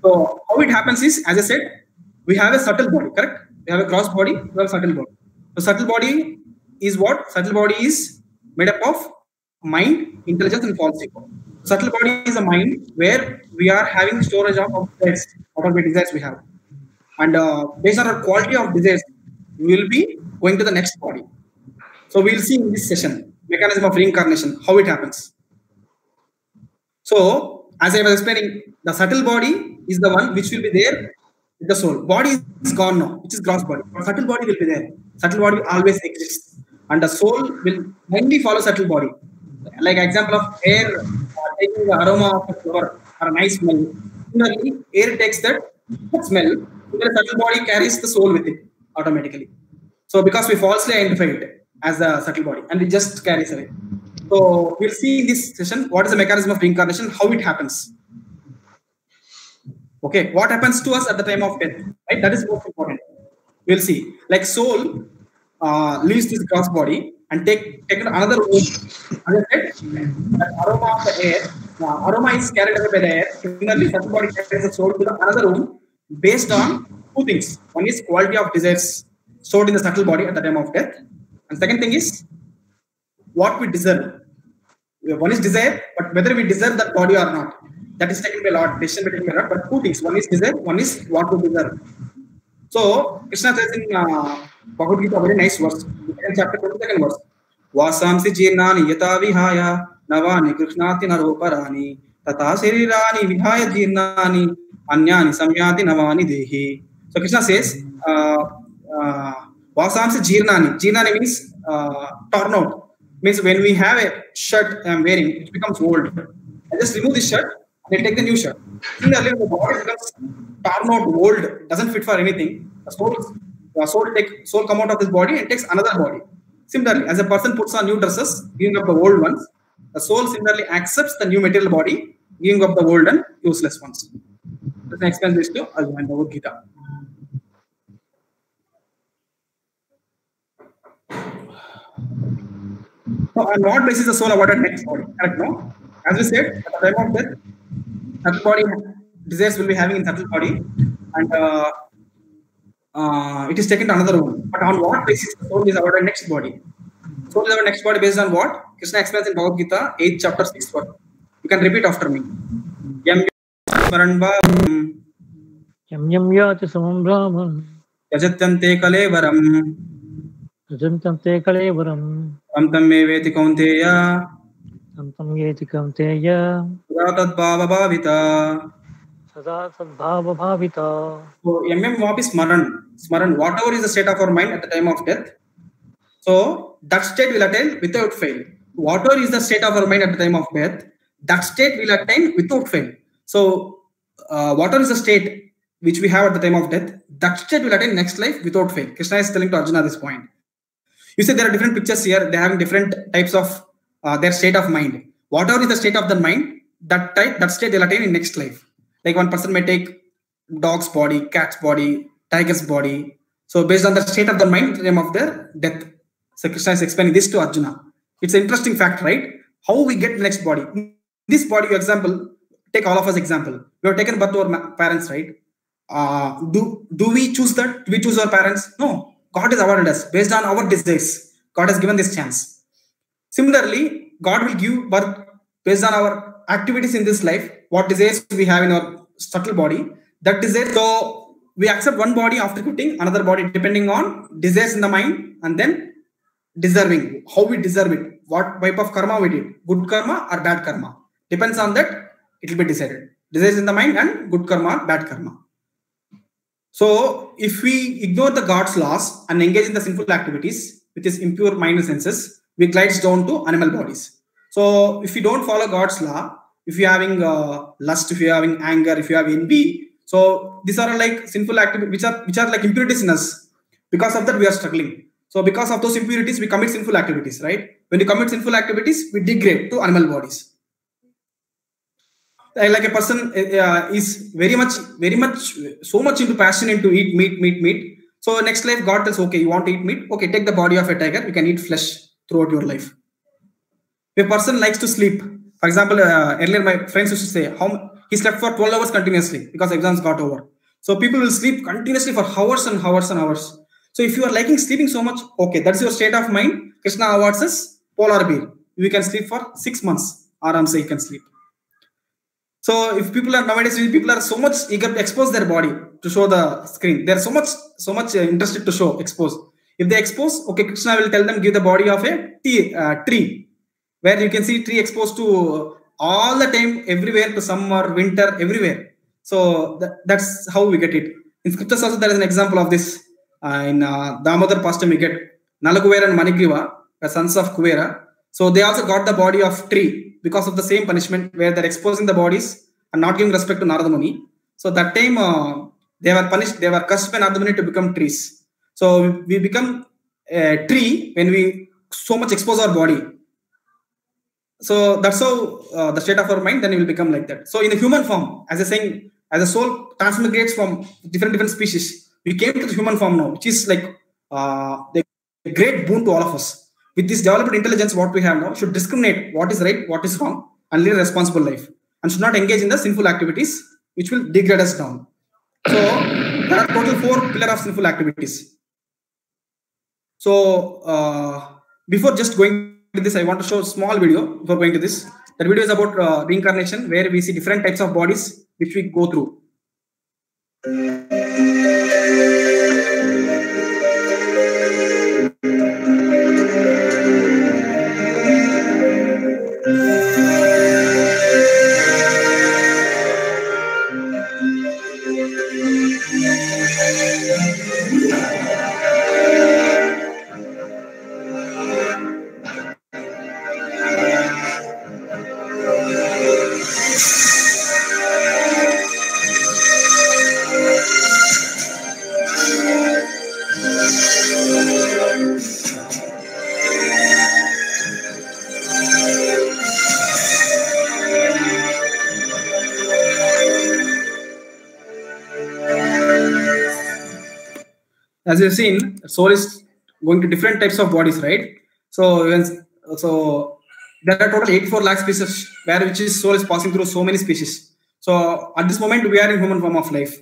So, how it happens is, as I said, we have a subtle body, correct? We have a gross body, we have a subtle body. So, subtle body is what? Subtle body is made up of mind, intelligence, and false ego. Subtle body is a mind where we are having storage of desires, whatever desires we have. And based on our quality of desires, we will be going to the next body. So we'll see in this session, mechanism of reincarnation, how it happens. So, as I was explaining, the subtle body is the one which will be there with the soul. Body is gone now, which is gross body. But subtle body will be there. Subtle body will always exist. And the soul will mainly follow subtle body. Like example of air taking the aroma of a flower or a nice smell. Similarly, air takes that smell. The subtle body carries the soul with it automatically. So because we falsely identify it as the subtle body and it just carries away. So we'll see in this session what is the mechanism of reincarnation, how it happens. Okay, what happens to us at the time of death, right? That is most important. We'll see. Like soul leaves this gross body and take another room. As I said, that aroma of the air, aroma is carried away by the air. Similarly, subtle body carries the soul to another room based on 2 things. One is quality of desires stored in the subtle body at the time of death. And second thing is what we deserve. One is desire, but whether we deserve that body or not, that is taken by Lord, decision taken by Lord. But 2 things. One is desire, one is what we deserve. So Krishna says in Bhagavad Gita, a very nice verse, chapter 22nd verse. Vasamsi jirnani yata vihaya navani krishnati naroparani tata sharirani vihaya jirnani anyani samyati navani dehi. So Krishna says, Vasamsi jirnani. Jirnani means torn out. Means when we have a shirt I am wearing, it becomes old. I just remove this shirt and I take the new shirt. Similarly, the body becomes torn out, old, doesn't fit for anything. The soul come out of this body and takes another body. Similarly, as a person puts on new dresses, giving up the old ones, the soul similarly accepts the new material body, giving up the old and useless ones. Let me explain this to Arjuna Bhagavad Gita. So, on what basis the soul awarded next body? Correct, no? as we said, at the time of death, subtle body desires will be having in subtle body, and it is taken to another one. But on what basis the soul is our next body? Soul is our next body based on what? Krishna explains in Bhagavad Gita, 8th chapter, 6th verse. You can repeat after me. Yam Yam yam yati samam brahman Yajatyante kalevaram Ajantante kalevaram Tam tam me veti kaunteya Tam yeti kamteya Sada bhava bhavita. Sada sadbhava bhavita. So MM Vap is Smaran. Whatever is the state of our mind at the time of death. So that state will attain without fail. Whatever is the state of our mind at the time of death, that state will attain without fail. So whatever is the state which we have at the time of death, that state will attain next life without fail. Krishna is telling to Arjuna this point. You see there are different pictures here. They are having different types of their state of mind. Whatever is the state of the mind, that state they will attain in next life. Like one person may take dog's body, cat's body, tiger's body. So based on the state of the mind at the time of their death. So Krishna is explaining this to Arjuna. It's an interesting fact, right? How we get the next body. In this body, for example, take all of us example. We have taken birth to our parents, right? Do we choose that? Do we choose our parents? No. God has awarded us based on our desires. God has given this chance. Similarly, God will give birth based on our activities in this life, what desires we have in our subtle body. That desire, so we accept one body after quitting another body depending on desires in the mind, and then deserving, how we deserve it, what type of karma we did, good karma or bad karma. Depends on that, it will be decided. Desires in the mind and good karma or bad karma. So if we ignore the God's laws and engage in the sinful activities with his impure mind and senses, we glides down to animal bodies. So if you don't follow God's law, if you're having lust, if you're having anger, if you have envy, so these are like sinful activities which are like impurities in us. Because of that, we are struggling. So because of those impurities, we commit sinful activities, right? When you commit sinful activities, we degrade to animal bodies. Like a person is very much, so much into passion into eat meat. So next life, God tells, okay, you want to eat meat? Okay, take the body of a tiger. You can eat flesh throughout your life. If a person likes to sleep, for example, earlier my friends used to say he slept for 12 hours continuously because exams got over. So people will sleep continuously for hours and hours and hours. So if you are liking sleeping so much, okay, that's your state of mind. Krishna awards us polar bear. You can sleep for 6 months. Aram say you can sleep. So if nowadays people are so much eager to expose their body to show the screen. They're so much interested to expose. If they expose, okay, Krishna will tell them give the body of a tree, where you can see tree exposed to all the time, everywhere, to summer, winter, everywhere. So that's how we get it. In scriptures also there is an example of this. In Damodar Pastam we get Nalakuvera and Manigriva, the sons of Kuvera. So they also got the body of tree because of the same punishment where they're exposing the bodies and not giving respect to Narada Muni. So that time they were punished, they were cursed by Narada Muni to become trees. So we become a tree when we so much expose our body. So that's how the state of our mind, then we will become like that. So in the human form, as I saying, as a soul transmigrates from different species, we came to the human form now, which is like the great boon to all of us. With this developed intelligence, what we have now should discriminate what is right, what is wrong, and live a responsible life, and should not engage in the sinful activities which will degrade us down. So there are total 4 pillars of sinful activities. So before just going to this, I want to show a small video before going to this. That video is about reincarnation, where we see different types of bodies which we go through. As you've seen, soul is going to different types of bodies, right? So there are total 84 lakh species which is soul is passing through so many species. So at this moment, we are in human form of life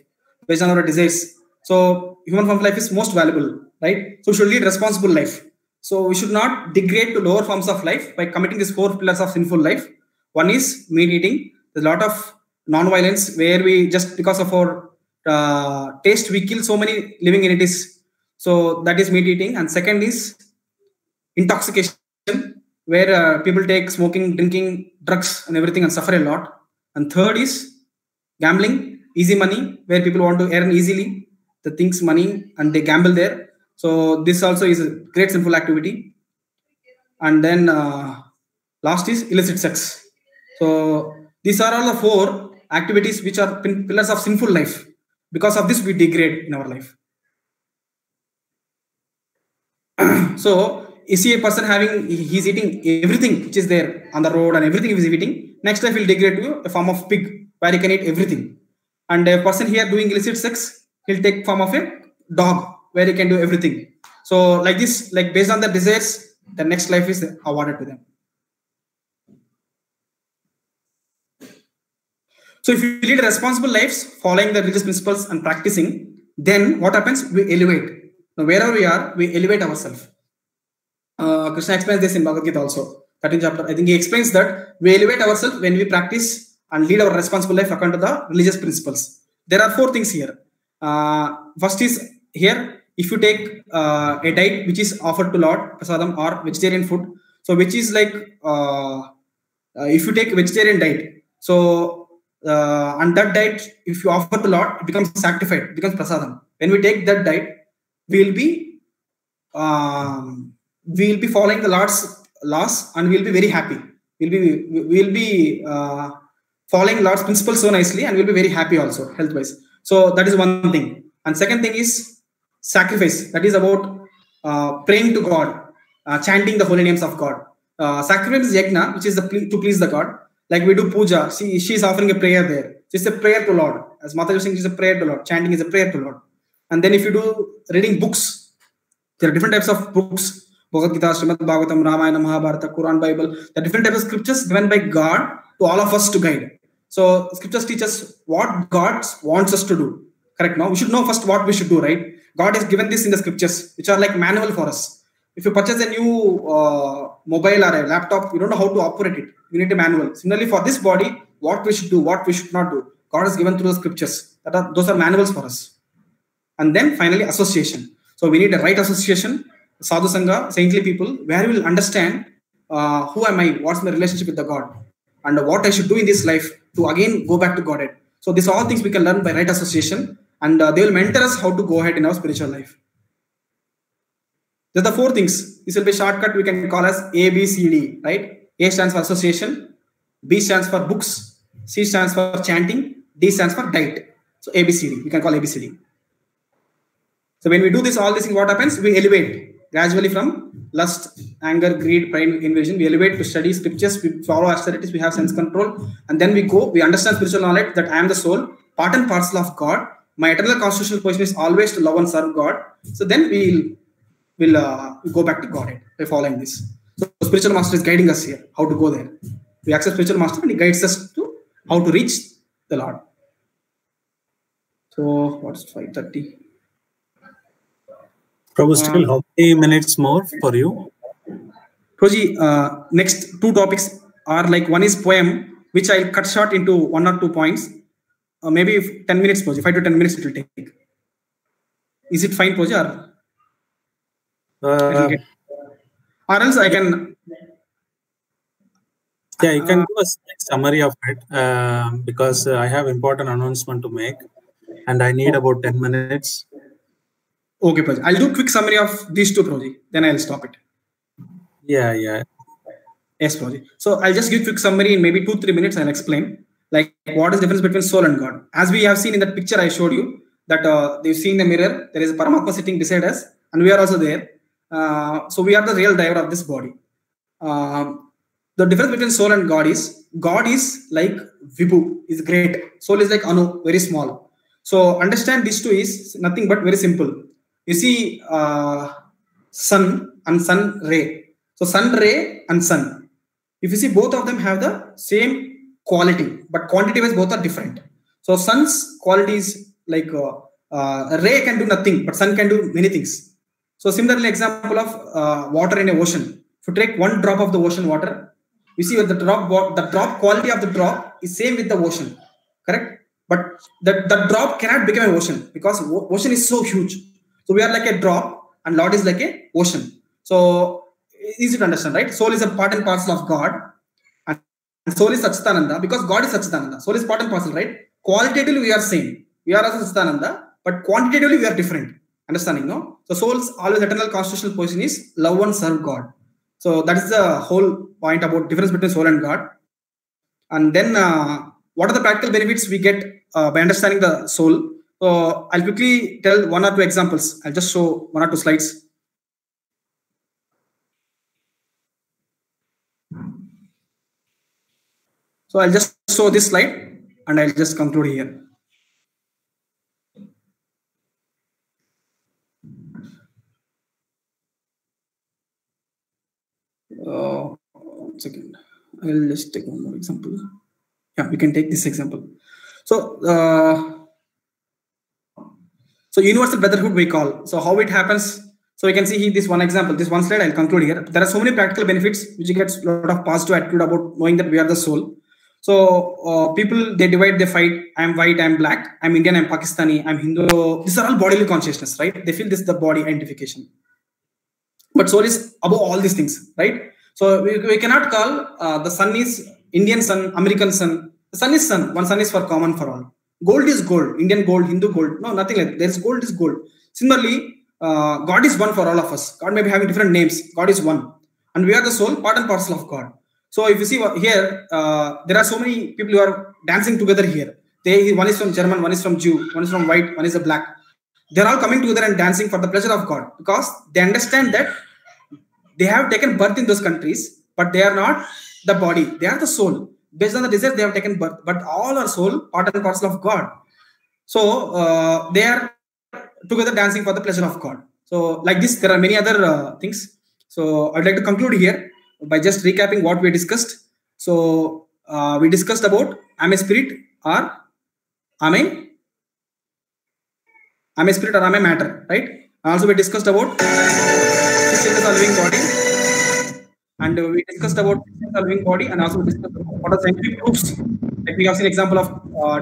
based on our desires. So human form of life is most valuable, right? So we should lead responsible life. So we should not degrade to lower forms of life by committing these 4 pillars of sinful life. One is meat eating. There's a lot of non-violence where we just because of our taste we kill so many living entities. So that is meat eating. And second is intoxication, where people take smoking, drinking, drugs and everything and suffer a lot. And third is gambling, easy money, where people want to earn easily the things, money, and they gamble there. So this also is a great sinful activity. And then last is illicit sex. So these are all the 4 activities which are pillars of sinful life. Because of this, we degrade in our life. So you see a person he's eating everything which is there on the road and everything he's eating. Next life will degrade to a form of pig where he can eat everything. And a person here doing illicit sex, he'll take form of a dog where he can do everything. So like this, like based on the desires, the next life is awarded to them. So if you lead responsible lives, following the religious principles and practicing, then what happens? We elevate. Now wherever we are, we elevate ourselves. Krishna explains this in Bhagavad Gita also, 13th chapter. I think he explains that we elevate ourselves when we practice and lead our responsible life according to the religious principles. There are 4 things here. First is here, if you take a diet which is offered to Lord, prasadam, or vegetarian food, so which is like, if you take vegetarian diet, so and that diet, if you offer to Lord, it becomes sanctified, it becomes prasadam. When we take that diet, we will be following the Lord's laws and we'll be very happy. We'll be following Lord's principles so nicely and we'll be very happy also, health-wise. So that is one thing. And second thing is sacrifice. That is about praying to God, chanting the holy names of God. Sacrifice is yajna, which is to please the God. Like we do puja, she is offering a prayer there. It's a prayer to Lord. As Mata is saying, it's a prayer to Lord. Chanting is a prayer to Lord. And then if you do reading books, there are different types of books. Bhagavad Gita, Srimad Bhagavatam, Ramayana, Mahabharata, Quran, Bible. There are different types of scriptures given by God to all of us to guide. So scriptures teach us what God wants us to do. Correct? Now we should know first what we should do, right? God has given this in the scriptures, which are like manual for us. If you purchase a new mobile or a laptop, you don't know how to operate it. You need a manual. Similarly, for this body, what we should do, what we should not do, God has given through the scriptures. Those are manuals for us. And then finally, association. So we need a right association, sadhu sangha, saintly people, where we will understand who am I, what's my relationship with the God, and what I should do in this life to again go back to Godhead. So these are all things we can learn by right association, and they will mentor us how to go ahead in our spiritual life. There are the 4 things. This will be a shortcut we can call as A, B, C, D, right? A stands for association, B stands for books, C stands for chanting, D stands for diet. So A, B, C, D. We can call A, B, C, D. So when we do this, all these things, what happens? We elevate gradually from lust, anger, greed, pride, invasion. We elevate to study scriptures, we follow austerities, we have sense control, and then we understand spiritual knowledge that I am the soul, part and parcel of God. My eternal constitutional position is always to love and serve God. So then we'll go back to Godhead by following this. So spiritual master is guiding us here, how to go there. We accept spiritual master and he guides us to how to reach the Lord. So what's 5:30? Prabhu, still how many minutes more for you? Prabhuji, next 2 topics are like, one is poem, which I'll cut short into 1 or 2 points. Maybe 10 minutes, Prabhuji, 5 to 10 minutes it will take. Is it fine, Prabhuji? Or else I can... Yeah, you can do a summary of it because I have important announcement to make and I need about 10 minutes. Okay, Prabhuji. I'll do quick summary of these 2, Prabhuji. Then I'll stop it. Yeah. Yes, Prabhuji. So I'll just give quick summary in maybe 2-3 minutes. I'll explain like what is the difference between soul and God. As we have seen in that picture I showed you, that they've seen the mirror. There is a Paramatma sitting beside us, and we are also there. So we are the real driver of this body. The difference between soul and God is like Vibhu, is great. Soul is like Anu, very small. So understand these 2 is nothing but very simple. You see sun and sun ray. So sun ray and sun. if you see, both of them have the same quality, but quantity-wise both are different. So sun's quality is like ray can do nothing, but sun can do many things. So similarly, example of water in a ocean. If you take one drop of the ocean water, you see the drop quality of the drop is same with the ocean, correct? But the drop cannot become an ocean because ocean is so huge. So we are like a drop and Lord is like a ocean. So easy to understand, right? Soul is a part and parcel of God, and soul is Satchidananda because God is Satchidananda. Soul is part and parcel, right? Qualitatively we are same. We are also Satchidananda, but quantitatively we are different. Understanding, no? So soul's always eternal constitutional position is love and serve God. So that is the whole point about difference between soul and God. And then what are the practical benefits we get by understanding the soul? So I'll quickly tell 1 or 2 examples. I'll just show 1 or 2 slides. So I'll just show this slide and I'll just conclude here. One second. I'll just take one more example. Yeah, we can take this example. So, universal brotherhood we call. So how it happens? So you can see here this one example, this one slide. I'll conclude here. There are so many practical benefits which you get a lot of positive attitude about knowing that we are the soul. So people, they divide, they fight. I'm white, I'm black, I'm Indian, I'm Pakistani, I'm Hindu. These are all bodily consciousness, right? They feel this is the body identification. But soul is above all these things, right? So we cannot call the sun is Indian sun, American sun. The sun is sun. One sun is for common for all. Gold is gold. Indian gold, Hindu gold. No, nothing like that. There's gold is gold. Similarly, God is one for all of us. God may be having different names. God is one. And we are the soul, part and parcel of God. So if you see here, there are so many people who are dancing together here. One is from German, one is from Jew, one is from white, one is a black. They're all coming together and dancing for the pleasure of God because they understand that they have taken birth in those countries, but they are not the body. They are the soul. Based on the desire, they have taken birth, but all are soul, part and parcel of God. So they are together dancing for the pleasure of God. So like this, there are many other things. So I'd like to conclude here by just recapping what we discussed. So we discussed about I'm a spirit or I'm a spirit or I'm a matter, right? Also we discussed about systems of living body, and we discussed about systems of living body, and also we discussed about what are scientific proofs. Like we have seen example of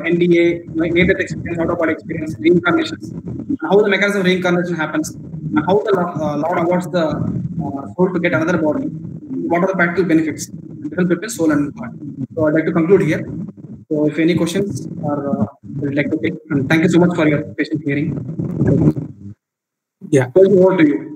NDA, near-death experience, out-of-body experience, reincarnations, and how the mechanism of reincarnation happens, and how the Lord awards the soul to get another body. What are the practical benefits? The difference between soul and God. So I'd like to conclude here. So if any questions or would like to take, and thank you so much for your patient hearing. Yeah. Over to you.